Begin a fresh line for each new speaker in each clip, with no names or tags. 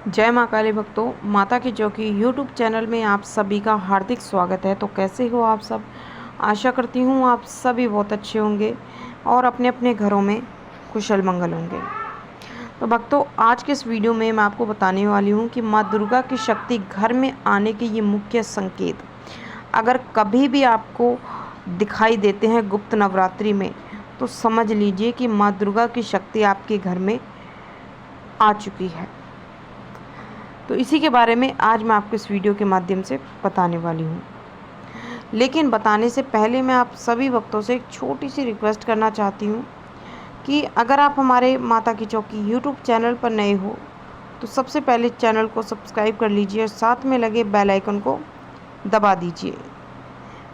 जय माँ काली भक्तों, माता की चौकी यूट्यूब चैनल में आप सभी का हार्दिक स्वागत है। तो कैसे हो आप सब? आशा करती हूँ आप सभी बहुत अच्छे होंगे और अपने अपने घरों में कुशल मंगल होंगे। तो भक्तों, आज के इस वीडियो में मैं आपको बताने वाली हूँ कि माँ दुर्गा की शक्ति घर में आने के ये मुख्य संकेत अगर कभी भी आपको दिखाई देते हैं गुप्त नवरात्रि में, तो समझ लीजिए कि माँ दुर्गा की शक्ति आपके घर में आ चुकी है। तो इसी के बारे में आज मैं आपको इस वीडियो के माध्यम से बताने वाली हूँ। लेकिन बताने से पहले मैं आप सभी भक्तों से एक छोटी सी रिक्वेस्ट करना चाहती हूँ कि अगर आप हमारे माता की चौकी यूट्यूब चैनल पर नए हो तो सबसे पहले चैनल को सब्सक्राइब कर लीजिए और साथ में लगे बेल आइकन को दबा दीजिए,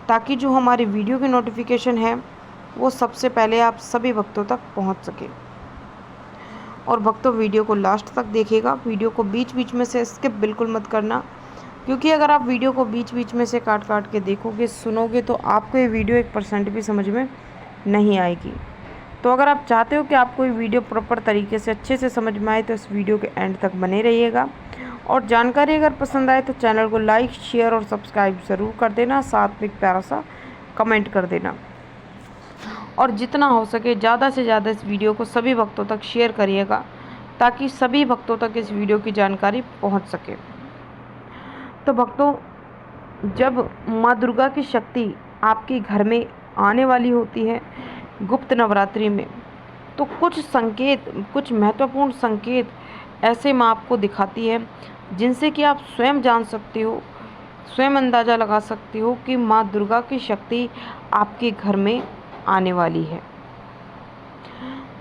ताकि जो हमारी वीडियो की नोटिफिकेशन है वो सबसे पहले आप सभी भक्तों तक पहुँच सके। और भक्तों, वीडियो को लास्ट तक देखिएगा, वीडियो को बीच बीच में से स्किप बिल्कुल मत करना, क्योंकि अगर आप वीडियो को बीच बीच में से काट काट के देखोगे, सुनोगे, तो आपको ये वीडियो 1% भी समझ में नहीं आएगी। तो अगर आप चाहते हो कि आपको ये वीडियो प्रॉपर तरीके से अच्छे से समझ में आए तो इस वीडियो के एंड तक बने रहिएगा। और जानकारी अगर पसंद आए तो चैनल को लाइक, शेयर और सब्सक्राइब ज़रूर कर देना, साथ में एक प्यारा सा कमेंट कर देना। और जितना हो सके ज़्यादा से ज़्यादा इस वीडियो को सभी भक्तों तक शेयर करिएगा, ताकि सभी भक्तों तक इस वीडियो की जानकारी पहुंच सके। तो भक्तों, जब माँ दुर्गा की शक्ति आपके घर में आने वाली होती है गुप्त नवरात्रि में, तो कुछ संकेत, कुछ महत्वपूर्ण संकेत ऐसे माँ आपको दिखाती है जिनसे कि आप स्वयं जान सकते हो, स्वयं अंदाज़ा लगा सकते हो कि माँ दुर्गा की शक्ति आपके घर में आने वाली है।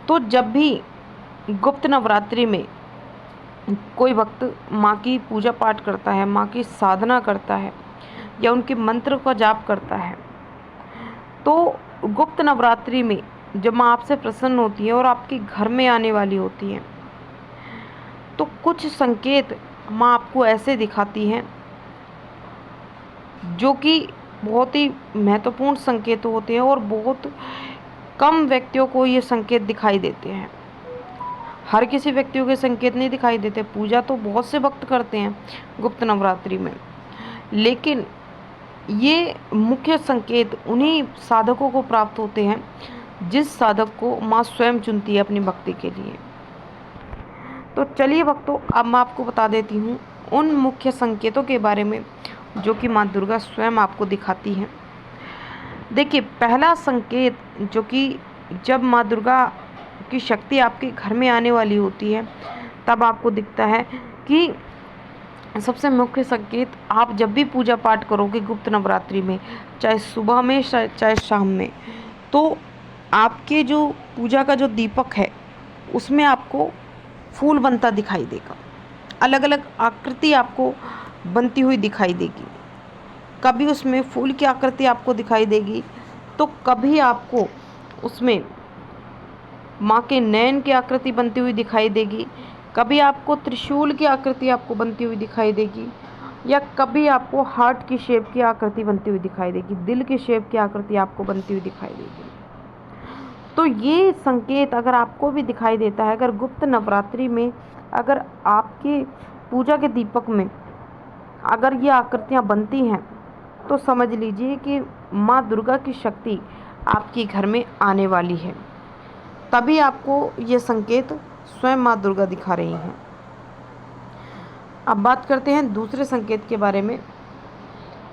तो जब भी गुप्त नवरात्रि में कोई भक्त माँ की पूजा पाठ करता है, माँ की साधना करता है या उनके मंत्र का जाप करता है, तो गुप्त नवरात्रि में जब माँ आपसे प्रसन्न होती है और आपके घर में आने वाली होती है, तो कुछ संकेत माँ आपको ऐसे दिखाती हैं जो कि बहुत ही महत्वपूर्ण संकेत होते हैं और बहुत कम व्यक्तियों को ये संकेत दिखाई देते हैं। हर किसी व्यक्तियों के संकेत नहीं दिखाई देते। पूजा तो बहुत से भक्त करते हैं गुप्त नवरात्रि में, लेकिन ये मुख्य संकेत उन्हीं साधकों को प्राप्त होते हैं जिस साधक को माँ स्वयं चुनती है अपनी भक्ति के लिए। तो चलिए भक्तों, अब मैं आपको बता देती हूँ उन मुख्य संकेतों के बारे में जो कि माँ दुर्गा स्वयं आपको दिखाती हैं। देखिए, पहला संकेत जो कि जब माँ दुर्गा की शक्ति आपके घर में आने वाली होती है तब आपको दिखता है कि सबसे मुख्य संकेत, आप जब भी पूजा पाठ करोगे गुप्त नवरात्रि में, चाहे सुबह में चाहे शाम में, तो आपके जो पूजा का जो दीपक है उसमें आपको फूल बनता दिखाई देगा। अलग अलग आकृति आपको बनती हुई दिखाई देगी। कभी उसमें फूल की आकृति आपको दिखाई देगी, तो कभी आपको उसमें माँ के नयन की आकृति बनती हुई दिखाई देगी, कभी आपको त्रिशूल की आकृति आपको बनती हुई दिखाई देगी, या कभी आपको हार्ट की शेप की आकृति बनती हुई दिखाई देगी, दिल की शेप की आकृति आपको बनती हुई दिखाई देगी। तो ये संकेत अगर आपको भी दिखाई देता है, अगर गुप्त नवरात्रि में अगर आपके पूजा के दीपक में अगर ये आकृतियाँ बनती हैं, तो समझ लीजिए कि माँ दुर्गा की शक्ति आपके घर में आने वाली है। तभी आपको ये संकेत स्वयं माँ दुर्गा दिखा रही हैं। अब बात करते हैं दूसरे संकेत के बारे में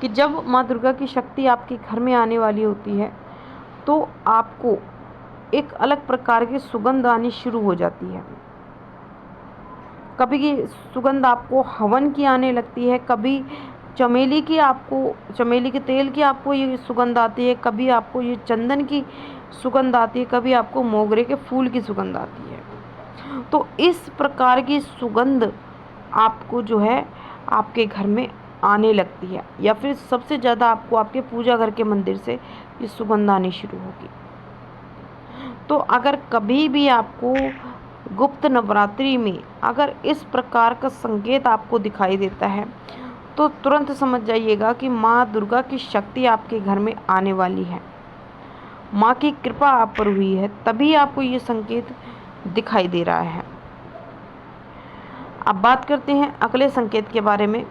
कि जब माँ दुर्गा की शक्ति आपके घर में आने वाली होती है तो आपको एक अलग प्रकार की सुगंध आनी शुरू हो जाती है। कभी की सुगंध आपको हवन की आने लगती है, कभी चमेली के तेल की आपको ये सुगंध आती है, कभी आपको ये चंदन की सुगंध आती है, कभी आपको मोगरे के फूल की सुगंध आती है। तो इस प्रकार की सुगंध आपको जो है आपके घर में आने लगती है, या फिर सबसे ज़्यादा आपको आपके पूजा घर के मंदिर से ये सुगंध आनी शुरू होगी। तो अगर कभी भी आपको गुप्त नवरात्रि में अगर इस प्रकार का संकेत आपको दिखाई देता है, तो तुरंत समझ जाइएगा कि माँ दुर्गा की शक्ति आपके घर में आने वाली है, माँ की कृपा आप पर हुई है, तभी आपको ये संकेत दिखाई दे रहा है। अब बात करते हैं अगले संकेत के बारे में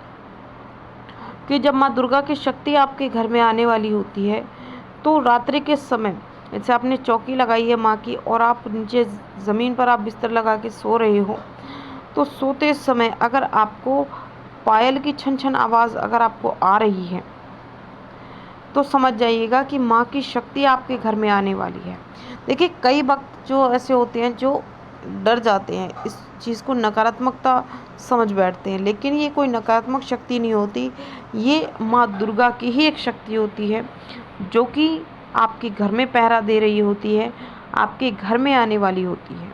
कि जब माँ दुर्गा की शक्ति आपके घर में आने वाली होती है तो रात्रि के समय, जैसे आपने चौकी लगाई है माँ की और आप नीचे ज़मीन पर आप बिस्तर लगा के सो रहे हो, तो सोते समय अगर आपको पायल की छन छन आवाज़ अगर आपको आ रही है तो समझ जाइएगा कि माँ की शक्ति आपके घर में आने वाली है। देखिए, कई वक्त जो ऐसे होते हैं जो डर जाते हैं, इस चीज़ को नकारात्मकता समझ बैठते हैं, लेकिन ये कोई नकारात्मक शक्ति नहीं होती। ये माँ दुर्गा की ही एक शक्ति होती है जो कि आपके घर में पहरा दे रही होती है, आपके घर में आने वाली होती है।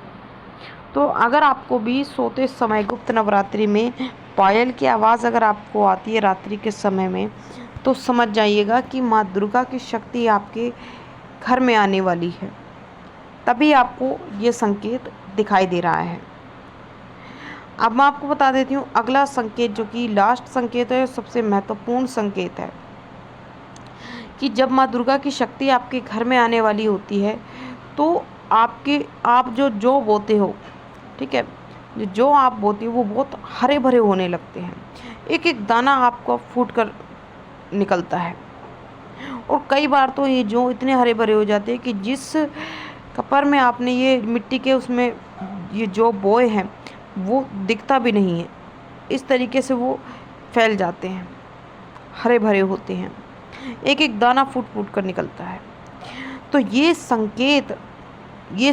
तो अगर आपको भी सोते समय गुप्त नवरात्रि में पायल की आवाज़ अगर आपको आती है रात्रि के समय में, तो समझ जाइएगा कि माँ दुर्गा की शक्ति आपके घर में आने वाली है, तभी आपको ये संकेत दिखाई दे रहा है। अब मैं आपको बता देती हूँ अगला संकेत, जो कि लास्ट संकेत है, सबसे महत्वपूर्ण संकेत है कि जब माँ दुर्गा की शक्ति आपके घर में आने वाली होती है तो आप जो बोते हो, ठीक है, जो आप बोते हो वो बहुत हरे भरे होने लगते हैं। एक एक दाना आपको फूट कर निकलता है और कई बार तो ये जो इतने हरे भरे हो जाते हैं कि जिस कपर में आपने ये मिट्टी के उसमें ये जो बोए हैं वो दिखता भी नहीं है। इस तरीके से वो फैल जाते हैं, हरे भरे होते हैं, एक एक दाना फूट फूट कर निकलता है। तो ये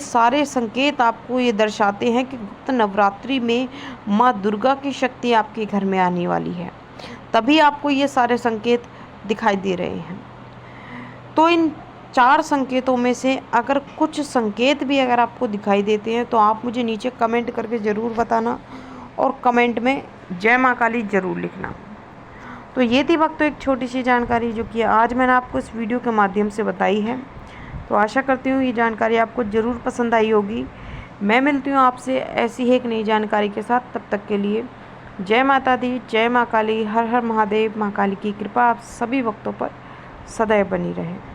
सारे संकेत आपको ये दर्शाते हैं कि गुप्त नवरात्रि में माँ दुर्गा की शक्ति आपके घर में आने वाली है, तभी आपको ये सारे संकेत दिखाई दे रहे हैं। तो इन 4 संकेतों में से अगर कुछ संकेत भी अगर आपको दिखाई देते हैं तो आप मुझे नीचे कमेंट करके ज़रूर बताना और कमेंट में जय माँ काली ज़रूर लिखना। तो ये थी वक्त तो एक छोटी सी जानकारी जो कि आज मैंने आपको इस वीडियो के माध्यम से बताई है। तो आशा करती हूँ ये जानकारी आपको ज़रूर पसंद आई होगी। मैं मिलती हूँ आपसे ऐसी ही एक नई जानकारी के साथ। तब तक के लिए जय माता दी, जय माँ काली, हर हर महादेव। माँ काली की कृपा आप सभी वक्तों पर सदैव बनी रहे।